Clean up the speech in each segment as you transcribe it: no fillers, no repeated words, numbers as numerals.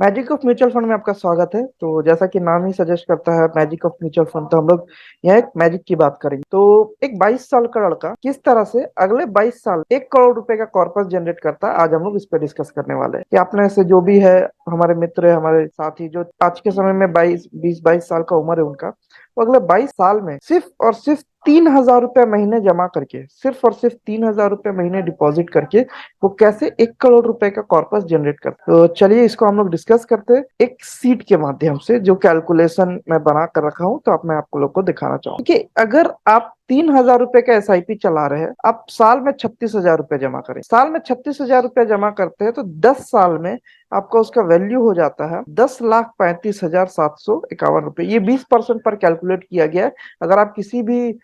Magic of mutual fund में आपका स्वागत है। तो जैसा कि नाम ही सजेस्ट करता है मैजिक ऑफ म्यूचुअल फंड, तो हम लोग यहाँ एक मैजिक की बात करेंगे। तो एक 22 साल का लड़का किस तरह से अगले 22 साल 1 करोड़ रुपए का कॉर्पस जनरेट करता है, आज हम लोग इस पे डिस्कस करने वाले हैं कि आपने से जो भी है, हमारे मित्र है, हमारे साथी जो आज के समय में 22 साल का उम्र है उनका, वो अगले 22 साल में सिर्फ और सिर्फ 3,000 रुपए महीने जमा करके, सिर्फ और सिर्फ 3,000 रुपए महीने डिपॉजिट करके वो कैसे 1 करोड़ रुपए का कॉर्पस जनरेट करते हैं। तो चलिए इसको हम लोग डिस्कस करते हैं एक सीट के माध्यम से, जो कैलकुलेशन मैं बना कर रखा हूं। तो आप मैं आप लोग को दिखाना चाहूंगा कि अगर आप 3,000 रुपए का एसआईपी चला रहे हैं, आप साल में 36,000 रुपए जमा करें, साल में 36,000 रुपए जमा करते हैं, तो 10 साल में आपका उसका वैल्यू हो जाता है 10,35,751 रुपए। ये 20% पर कैलकुलेट किया गया है। अगर आप किसी भी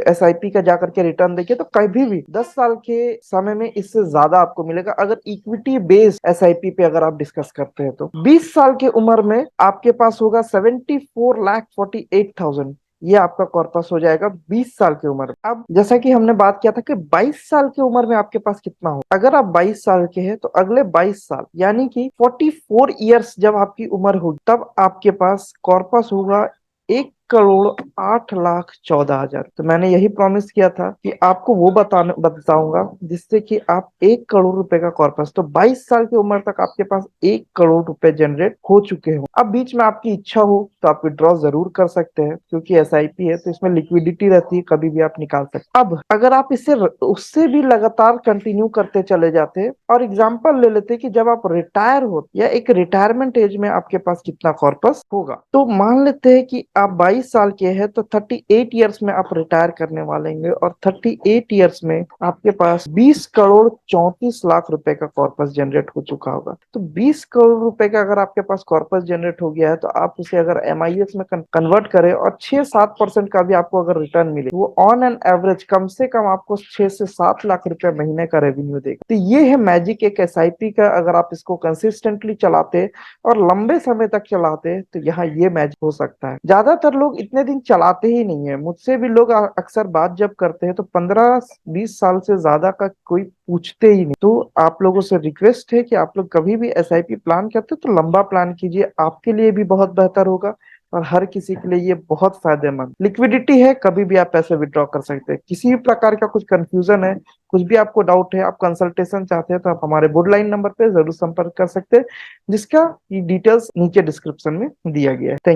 एसआईपी का जाकर के रिटर्न देखिए तो कभी भी 10 साल के समय में इससे ज्यादा आपको मिलेगा। अगर इक्विटी बेस्ड एसआईपी पे अगर आप डिस्कस करते हैं, तो 20 साल की उम्र में आपके पास होगा 74,48,000। ये आपका कॉर्पस हो जाएगा 20 साल की उम्र में। अब जैसा कि हमने बात किया था कि 22 साल की उम्र में आपके पास कितना हो, अगर आप 22 साल के हैं तो अगले 22 साल यानी कि 44 ईयर्स जब आपकी उम्र होगी, तब आपके पास कॉर्पस होगा 1,08,14,000। तो मैंने यही प्रॉमिस किया था कि आपको वो बताऊंगा जिससे कि आप 1 करोड़ रुपए का कॉर्पस, तो 22 साल की उम्र तक आपके पास 1 करोड़ रुपए जनरेट हो चुके हो। अब बीच में आपकी इच्छा हो तो आप विड्रॉ जरूर कर सकते हैं, क्योंकि एसआईपी है तो इसमें लिक्विडिटी रहती है, कभी भी आप निकाल सकते हैं। अब अगर आप इससे उससे भी लगातार कंटिन्यू करते चले जाते हैं, और एग्जाम्पल ले लेते हैं कि जब आप रिटायर हो या एक रिटायरमेंट एज में आपके पास कितना कॉर्पस होगा, तो मान लेते हैं कि आप 22 साल के हैं, तो 38 ईयर्स में आप रिटायर करने वाले हैं, और 38 ईयर्स में आपके पास 20,34,00,000 रुपए का कॉर्पस जनरेट हो चुका होगा। तो 20 करोड़ रुपए का अगर आपके पास कॉर्पस जनरेट हो गया है, तो आप उसे अगर एमआईएस में कन्वर्ट करें और 6-7% का भी आपको अगर रिटर्न मिले, वो ऑन एन एवरेज कम से कम आपको 6 से 7 लाख रुपए महीने का रेवेन्यू देगा। तो ये है मैजिक एक एसआईपी का। अगर आप इसको कंसिस्टेंटली चलाते और लंबे समय तक चलाते हैं, तो यहाँ ये मैजिक हो सकता है। ज्यादातर लोग इतने दिन चलाते ही नहीं है। मुझसे भी लोग अक्सर बात जब करते हैं तो 15-20 साल से ज्यादा का कोई पूछते ही नहीं। तो आप लोगों से रिक्वेस्ट है कि आप लोग कभी भी एसआईपी प्लान करते हो तो लंबा प्लान कीजिए, आपके लिए भी बहुत बेहतर होगा और हर किसी के लिए ये बहुत फायदेमंद। लिक्विडिटी है, कभी भी आप पैसे विड्रॉ कर सकते हैं। किसी भी प्रकार का कुछ कंफ्यूजन है, कुछ भी आपको डाउट है, आप कंसल्टेशन चाहते हैं, तो आप हमारे बोर्ड लाइन नंबर पे जरूर संपर्क कर सकते हैं, जिसका डिटेल्स नीचे डिस्क्रिप्शन में दिया गया है। Thank you.